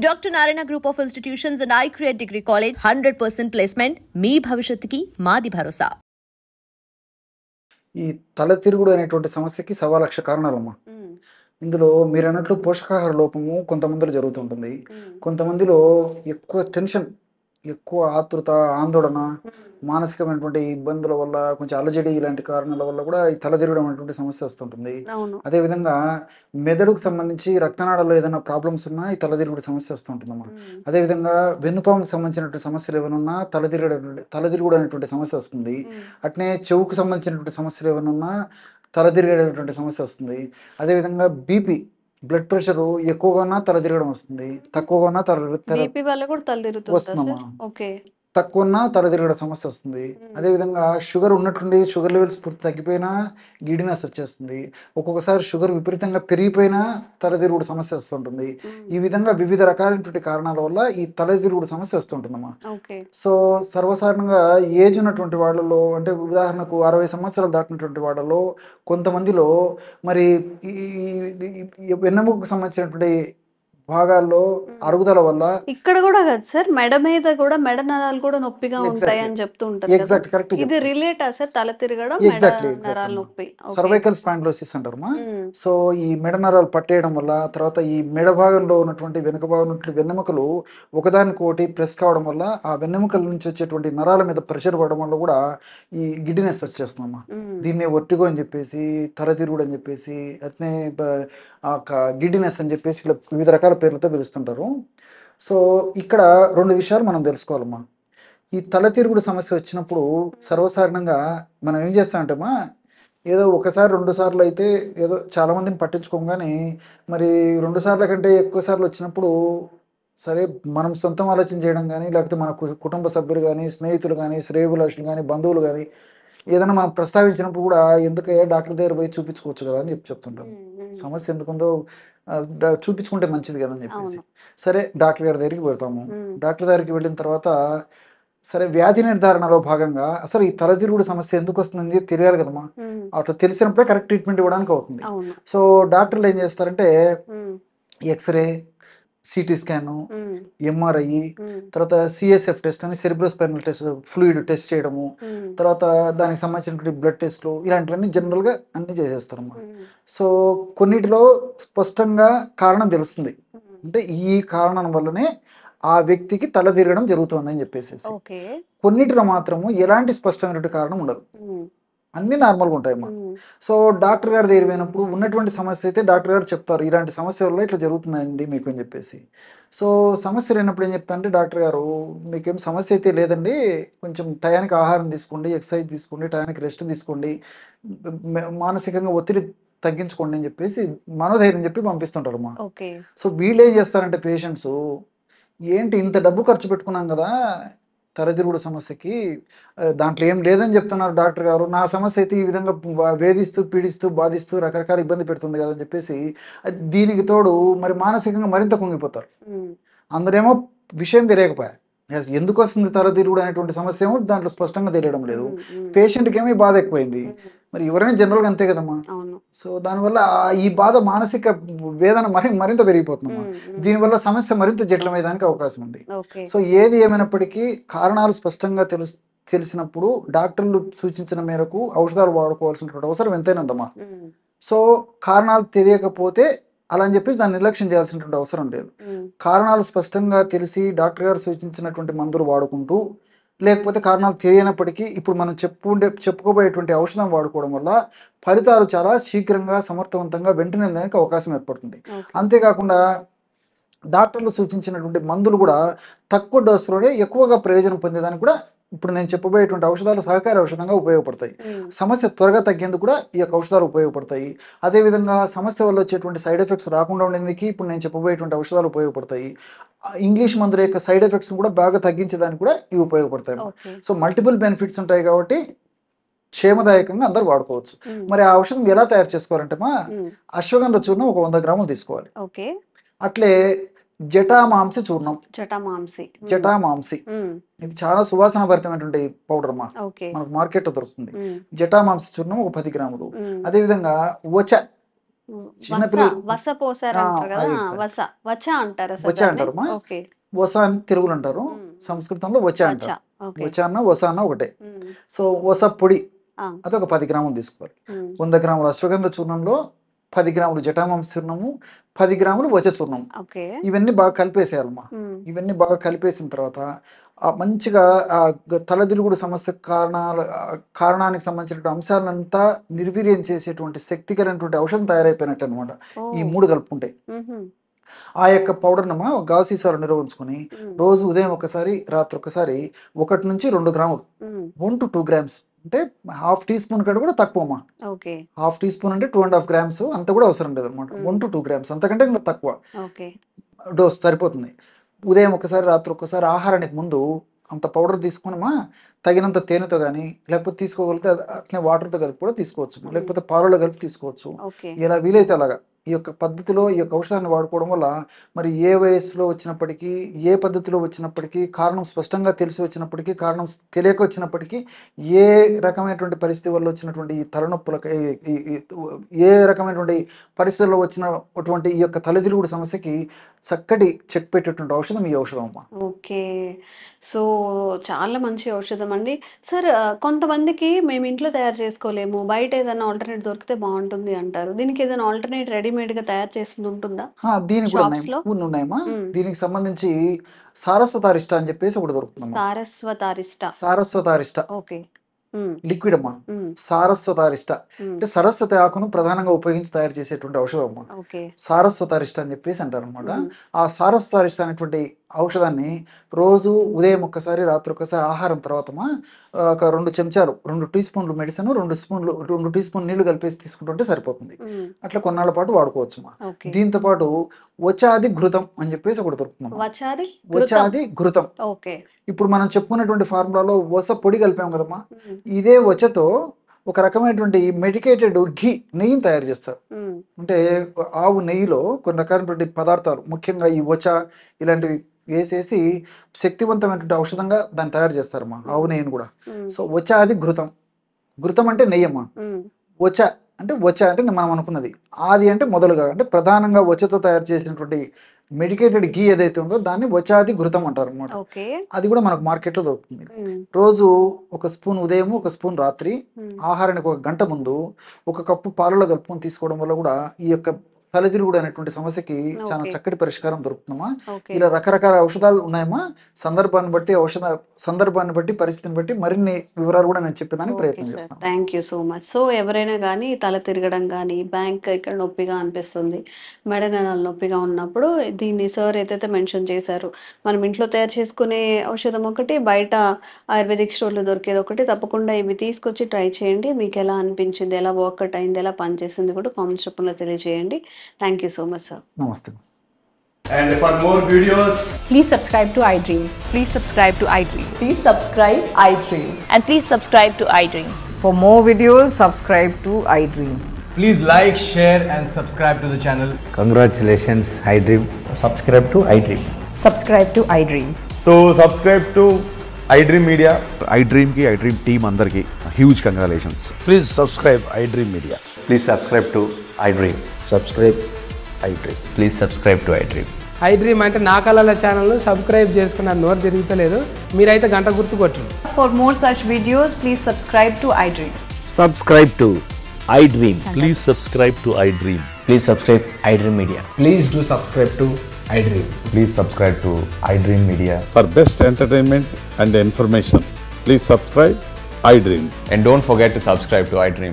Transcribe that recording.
Dr. Narayana Group of Institutions and I Create Degree College 100% placement. మీ భవిష్యత్తుకి మాది భరోసా. ఈ తల తిరుగుడు అనేటువంటి సమస్యకి 1,00,000 కారణాలమ్మా. ఇందులో మీరన్నట్లు పోషకాహార లోపము కొంతమందిలో జరుగుతుంటుంది. కొంతమందిలో ఎక్కువ టెన్షన్, ఎక్కువ ఆతృత, ఆందోళన, మానసికమైనటువంటి ఇబ్బందుల వల్ల, కొంచెం అలజడి ఇలాంటి కారణాల వల్ల కూడా ఈ తల తిరగడం అనేటువంటి సమస్య వస్తుంటుంది. అదేవిధంగా మెదడుకు సంబంధించి రక్తనాళాల్లో ఏదైనా ప్రాబ్లమ్స్ ఉన్నా ఈ తల తిరుగుడు సమస్య వస్తుంటుందమ్మా. అదేవిధంగా వెన్నుపాముకు సంబంధించినటువంటి సమస్యలు ఏమైనా ఉన్నా తల తిరుగుడు అనేటువంటి సమస్య వస్తుంది. అట్నే చెవుకు సంబంధించినటువంటి సమస్యలు ఏమైనా ఉన్నా తల తిరిగేటటువంటి సమస్య వస్తుంది. అదేవిధంగా బీపీ, బ్లడ్ ప్రెషర్ ఎక్కువగా ఉన్నా తల తిరగడం వస్తుంది, తక్కువగా ఉన్నా వస్తుందమ్మా. తక్కువ ఉన్నా తల తిరగడం సమస్య వస్తుంది. అదేవిధంగా షుగర్ ఉన్నట్టుండి షుగర్ లెవెల్స్ పూర్తి తగ్గిపోయినా గిడినెస్ వచ్చేస్తుంది. ఒక్కొక్కసారి షుగర్ విపరీతంగా పెరిగిపోయినా తల తిరుగుడు సమస్య వస్తుంటుంది. ఈ విధంగా వివిధ రకాలైనటువంటి కారణాల వల్ల ఈ తల తిరుగుడు సమస్య వస్తుంటుందమ్మా. సో సర్వసాధారణంగా ఏజ్ ఉన్నటువంటి వాళ్ళలో, అంటే ఉదాహరణకు 60 సంవత్సరాలు దాటినటువంటి వాళ్ళలో కొంతమందిలో మరి ఈ వెన్నెముకకు సంబంధించినటువంటి భాగాల్లో అరుగుదల వల్ల ఇక్కడ కూడా కదా సార్, మెడ మీద కూడా మెడ నరాలు కూడా నొప్పిగా ఉంటాయి అని చెప్తూ ఉంటారు. Exact correct. ఇది రిలేట్ సార్ తల తిరగడం, నరాల నొప్పి, సర్వైకల్ స్పాండిలోసిస్ అంటారమ్మా. సో ఈ మెడ నరాలు పట్టేయడం వల్ల, తర్వాత ఈ మెడ భాగంలో ఉన్నటువంటి వెనుక భాగం ఉన్నటువంటి వెన్నెముకలు ఒకదానికొకటి ప్రెస్ కావడం వల్ల ఆ వెన్నెముకల నుంచి వచ్చేటువంటి నరాల మీద ప్రెషర్ పడడం వల్ల కూడా ఈ గిడ్డినెస్ వచ్చేస్తుందమ్మా. దీన్ని ఒట్టిగో అని చెప్పేసి, తల తిరుగుడు అని చెప్పేసి, అట్నే గిడ్డినెస్ అని చెప్పేసి ఇలా వివిధ రకాల పేర్లతో పిలుస్తుంటారు. సో ఇక్కడ 2 విషయాలు మనం తెలుసుకోవాలమ్మా. ఈ తల తిరుగుడు సమస్య వచ్చినప్పుడు సర్వసాధారణంగా మనం ఏం చేస్తామంటేమా, ఏదో 1 సారి 2 సార్లు అయితే ఏదో చాలామందిని పట్టించుకోగానే, మరి 2 సార్ల కంటే ఎక్కువ సార్లు వచ్చినప్పుడు సరే మనం సొంతం ఆలోచన చేయడం కానీ, లేకపోతే మన కుటుంబ సభ్యులు కానీ, స్నేహితులు కానీ, శ్రేయోభిలాషులు కానీ, బంధువులు కానీ ఏదైనా మనం ప్రస్తావించినప్పుడు కూడా ఎందుకయ్యా డాక్టర్ దగ్గర పోయి చూపించుకోవచ్చు కదా అని చెప్తుంటారు. సమస్య ఎందుకుందో చూపించుకుంటే మంచిది కదా అని చెప్పేసి, సరే డాక్టర్ గారి దగ్గరికి వెళ్తాము. డాక్టర్ దగ్గరికి వెళ్ళిన తర్వాత సరే వ్యాధి నిర్ధారణలో భాగంగా అసలు ఈ తల తిరుగుడు సమస్య ఎందుకు వస్తుందని చెప్పి తెలియాలి కదమ్మా. అట్లా తెలిసినప్పుడే కరెక్ట్ ట్రీట్మెంట్ ఇవ్వడానికి అవుతుంది. సో డాక్టర్లు ఏం చేస్తారంటే ఎక్స్రే, సిటీ స్కాను, ఎంఆర్ఐ, తర్వాత సిఎస్ఎఫ్ టెస్ట్ అని సెరిబ్రోస్పైనల్ టెస్ట్, ఫ్లూయిడ్ టెస్ట్ చేయడము, తర్వాత దానికి సంబంధించినటువంటి బ్లడ్ టెస్ట్లు, ఇలాంటివన్నీ జనరల్గా అన్ని చేసేస్తారమ్మా. సో కొన్నిటిలో స్పష్టంగా కారణం తెలుస్తుంది, అంటే ఈ కారణం వల్లనే ఆ వ్యక్తికి తల తిరగడం జరుగుతుంది అని చెప్పేసి. కొన్నిటిలో మాత్రము ఎలాంటి స్పష్టమైనటువంటి కారణం ఉండదు, అన్ని నార్మల్గా ఉంటాయమ్మా. సో డాక్టర్ గారి దగ్గర పోయినప్పుడు ఉన్నటువంటి సమస్య అయితే డాక్టర్ గారు చెప్తారు, ఇలాంటి సమస్య వల్ల ఇట్లా జరుగుతుందండి మీకు అని చెప్పేసి. సో సమస్య లేనప్పుడు ఏం చెప్తా అంటే, డాక్టర్ గారు మీకేం సమస్య అయితే లేదండి, కొంచెం టయానికి ఆహారం తీసుకోండి, ఎక్సర్సైజ్ తీసుకోండి, టయానికి రెస్ట్ తీసుకోండి, మానసికంగా ఒత్తిడి తగ్గించుకోండి అని చెప్పేసి మనోధైర్యం చెప్పి పంపిస్తుంటారు అమ్మా. సో వీళ్ళు ఏం చేస్తారంటే పేషెంట్స్, ఏంటి ఇంత డబ్బు ఖర్చు పెట్టుకున్నాం కదా తల తిరుగుడు సమస్యకి, దాంట్లో ఏం లేదని చెప్తున్నారు డాక్టర్ గారు, నా సమస్య అయితే ఈ విధంగా వేధిస్తూ, పీడిస్తూ, బాధిస్తూ, రకరకాల ఇబ్బంది పెడుతుంది కదా అని చెప్పేసి దీనికి తోడు మరి మానసికంగా మరింత కుంగిపోతారు. అందరేమో విషయం తెలియకపోయా, ఎందుకు వస్తుంది తల తిరుగుడు అనేటువంటి సమస్య ఏమో దాంట్లో స్పష్టంగా తెలియడం లేదు, పేషెంట్కి ఏమో ఈ బాధ ఎక్కువైంది, మరి ఎవరైనా జనరల్గా అంతే కదమ్మా. సో దానివల్ల ఈ బాధ, మానసిక వేదన మరింత పెరిగిపోతుందమ్మా. దీనివల్ల సమస్య మరింత జటిలమయ్యేదానికి అవకాశం ఉంది. సో ఏది ఏమైనప్పటికీ కారణాలు స్పష్టంగా తెలిసినప్పుడు డాక్టర్లు సూచించిన మేరకు ఔషధాలు వాడుకోవాల్సినటువంటి అవసరం ఎంతైనా ఉందమ్మా. సో కారణాలు తెలియకపోతే అలా అని చెప్పేసి దాన్ని నిర్లక్ష్యం చేయాల్సినటువంటి అవసరం లేదు. కారణాలు స్పష్టంగా తెలిసి డాక్టర్ గారు సూచించినటువంటి మందులు వాడుకుంటూ, లేకపోతే కారణాలు తెలియనప్పటికీ ఇప్పుడు మనం చెప్పుకోబోయేటువంటి ఔషధం వాడుకోవడం వల్ల ఫలితాలు చాలా శీఘ్రంగా, సమర్థవంతంగా వెంటనే దానికి అవకాశం ఏర్పడుతుంది. అంతేకాకుండా డాక్టర్లు సూచించినటువంటి మందులు కూడా తక్కువ డోసులోనే ఎక్కువగా ప్రయోజనం పొందేదానికి కూడా ఇప్పుడు నేను చెప్పబోయేటువంటి ఔషధాలు సహకార ఔషధంగా ఉపయోగపడతాయి. సమస్య త్వరగా తగ్గేందుకు కూడా ఈ యొక్క ఔషధాలు ఉపయోగపడతాయి. అదేవిధంగా సమస్య వల్ల వచ్చేటువంటి సైడ్ ఎఫెక్ట్స్ రాకుండా ఉండేందుకు ఇప్పుడు నేను చెప్పబోయేటువంటి ఔషధాలు ఉపయోగపడతాయి. ఇంగ్లీష్ మందుల యొక్క సైడ్ ఎఫెక్ట్స్ కూడా బాగా తగ్గించడానికి కూడా ఇవి ఉపయోగపడతాయి. సో మల్టిపుల్ బెనిఫిట్స్ ఉంటాయి కాబట్టి క్షేమదాయకంగా అందరూ వాడుకోవచ్చు. మరి ఆ ఔషధం ఎలా తయారు చేసుకోవాలంటే అశ్వగంధ చూర్ణం ఒక 100 గ్రాములు తీసుకోవాలి. అట్లే జటామాంసి చూర్ణం, జటామాంసి ఇది చాలా సువాసన భరితమైనటువంటి పౌడర్ అమ్మా, మనకు మార్కెట్ లో దొరుకుతుంది. జటామాంసి చూర్ణం ఒక 10 గ్రాములు. అదేవిధంగా చిన్నపిల్లలు వస పోసారు అంటారు కదా, exactly. వచ అంటారా వచ్చ సార్? అంటారమ్మా, ఓకే. వస అని తెలుగులో అంటారు, సంస్కృతంలో వచ్చ వచ. అంటారు. ఓకే. వచ్చ అన్న వస అన్న ఒకటే. సో వస పొడి అది ఒక 10 గ్రాములు తీసుకోవాలి. 100 గ్రాముల అశ్వగంధ చూర్ణంలో 10 గ్రాములు జటామాంస చూర్ణము, 10 గ్రాములు వచ చూర్ణం, ఓకే. ఇవన్నీ బాగా కలిపేసేయాలమ్మా. ఇవన్నీ బాగా కలిపేసిన తర్వాత మంచిగా తలదిరుగుడు సమస్య కారణానికి సంబంధించిన అంశాలంతా నిర్వీర్యం చేసేటువంటి శక్తికరమైనటువంటి ఔషధం తయారైపోయినట్టు అనమాట ఈ 3 కలుపుకుంటే. ఆ యొక్క పౌడర్నమ్మా గాజు సీసాలో నిల్వ ఉంచుకొని రోజు ఉదయం ఒకసారి రాత్రి ఒకసారి 1 నుంచి 2 గ్రాములు 1 to 2 grams అంటే ½ టీ స్పూన్ కంటే కూడా తక్కువ అమ్మా. ½ టీ స్పూన్ అంటే 2.5 grams అంత కూడా అవసరం లేదు అనమాట. 1 to 2 grams అంతకంటే ఇంకా తక్కువ డోస్ సరిపోతుంది. ఉదయం ఒకసారి రాత్రి ఒకసారి ఆహారానికి ముందు అంత పౌడర్ తీసుకున్నామా, తగినంత తేనెతో కానీ లేకపోతే తీసుకోగలిగితే అట్లనే వాటర్తో కలిపి కూడా తీసుకోవచ్చు, లేకపోతే పాలలో కలిపి తీసుకోవచ్చు, ఎలా వీలైతే అలాగా. ఈ యొక్క పద్ధతిలో ఈ యొక్క ఔషధాన్ని వాడుకోవడం వల్ల మరి ఏ వయసులో వచ్చినప్పటికీ, ఏ పద్ధతిలో వచ్చినప్పటికీ, కారణం స్పష్టంగా తెలిసి వచ్చినప్పటికీ, కారణం తెలియక వచ్చినప్పటికీ, ఏ రకమైనటువంటి పరిస్థితి వల్ల వచ్చినటువంటి ఈ తలనొప్పులకు, ఏ రకమైనటువంటి పరిస్థితుల్లో వచ్చినటువంటి ఈ యొక్క తలదిరుగుడు సమస్యకి చక్కటి చెక్ పెట్టేటువంటి ఔషధం ఈ ఔషధం అమ్మా. ఓకే. సో చాలా మంచి ఔషధం అండి. సార్ కొంతమందికి మేము ఇంట్లో తయారు చేసుకోలేము, బయట ఏదైనా ఆల్టర్నేట్ దొరికితే బాగుంటుంది అంటారు. దీనికి ఏదైనా ఆల్టర్నేట్ రెడీమేడ్ గా తయారు చేసింది ఉంటుందా దీనికి కూడా షాప్స్ లో? ఉన్నాయమ్మా. దీనికి సంబంధించి సారస్వతారిష్ట అని చెప్పేసి ఒకటి దొరుకుతుంది. సారస్వతారిష్ట ఓకే. లిక్విడ్ అమ్మా. సారస్వతారిష్ట అంటే సరస్వతి ఆకును ప్రధానంగా ఉపయోగించి తయారు చేసేటువంటి ఔషధం అమ్మా. సారస్వతారిష్ట అని చెప్పేసి అంటారు అనమాట. ఆ సారస్వతారిష్ట అనేటువంటి ఔషధాన్ని రోజు ఉదయం ఒక్కసారి రాత్రి ఒక్కసారి ఆహారం తర్వాతమా ఒక 2 చెంచాలు 2 టీ స్పూన్లు మెడిసిన్ 2 టీ స్పూన్ నీళ్లు కలిపేసి తీసుకుంటుంటే సరిపోతుంది. అట్లా కొన్నాళ్ళ పాటు వాడుకోవచ్చు. దీంతో పాటు వచాది ఘృతం అని చెప్పేసి ఒకటి దొరుకుతుంది. వచాది ఘృతం ఇప్పుడు మనం చెప్పుకున్నటువంటి ఫార్ములాలో వస పొడి కలిపాం కదమ్మా, ఇదే వచతో ఒక రకమైనటువంటి మెడికేటెడ్ ఘీ నెయ్యిని తయారు చేస్తారు. అంటే ఆవు నెయ్యిలో కొన్ని రకాలైనటువంటి పదార్థాలు ముఖ్యంగా ఈ వచ ఇలాంటివి వేసేసి శక్తివంతమైనటువంటి ఔషధంగా దాన్ని తయారు చేస్తారమ్మా, ఆవు నెయ్యిని కూడా. సో వచ అది ఘృతం. ఘృతం అంటే నెయ్యమ్మా. వచ అంటే మనం అనుకున్నది, ఆది అంటే మొదలుగా, అంటే ప్రధానంగా వచతో తయారు చేసినటువంటి మెడికేటెడ్ ఘీ ఏదైతే ఉందో దాన్ని వచాది ఘృతం అంటారు అనమాట. అది కూడా మనకు మార్కెట్లో దొరుకుతుంది. రోజు 1 స్పూన్ ఉదయం 1 స్పూన్ రాత్రి ఆహారానికి 1 గంట ముందు 1 కప్పు పాలలో కలుపుకొని తీసుకోవడం వల్ల కూడా ఈ యొక్క తలదిరుగుడు అనేటువంటి సమస్యకి చాలా చక్కటి పరిష్కారం దొరుకుతుందమ్మా. ఇలా రకరకాల ఔషధాలు ఉన్నాయమ్మా. సందర్భాన్ని బట్టి పరిస్థితిని బట్టి మరిన్ని వివరాలు కూడా నేను చెప్పేదానికి ప్రయత్నం చేస్తాను. Thank you so much. So ఎవరైనా కానీ తల తిరగడం కానీ, బ్యాంక్ ఇక్కడ నొప్పిగా అనిపిస్తుంది, మెడ నరాలు నొప్పిగా ఉన్నప్పుడు దీన్ని సార్ ఏదైతే మెన్షన్ చేశారు, మనం ఇంట్లో తయారు చేసుకునే ఔషధం ఒకటి, బయట ఆయుర్వేదిక్ స్టోర్లో దొరికేది ఒకటి, తప్పకుండా ఇవి తీసుకొచ్చి ట్రై చేయండి. మీకు ఎలా అనిపించింది, ఎలా వర్కౌట్ అయింది, ఎలా పనిచేసింది కూడా కామెంట్స్ రూపంలో తెలియజేయండి. Thank you so much, sir. Namaste. And for more videos, please subscribe to iDream. Please subscribe to iDream. Please subscribe iDream. And please subscribe to iDream. For more videos, subscribe to iDream. please like, share and subscribe to the channel. Congratulations, iDream. Subscribe to iDream. Subscribe to iDream. So subscribe to iDream Media. iDream ki iDream team andarki huge congratulations. Please subscribe iDream Media. Please subscribe to iDream. Subscribe iDream. Please subscribe to iDream. iDream అంటే నా కళల ఛానల్ను subscribe చేసుకున్న నోరు తిరుగుతలేదు, మీరైతే గంట గుర్తు కొట్టండి. For more such videos, please subscribe to iDream. Subscribe to iDream. Please subscribe to iDream. Please subscribe iDream Media. Please do subscribe to iDream. Please subscribe to iDream Media. For best entertainment and information, please subscribe iDream. And don't forget to subscribe to iDream.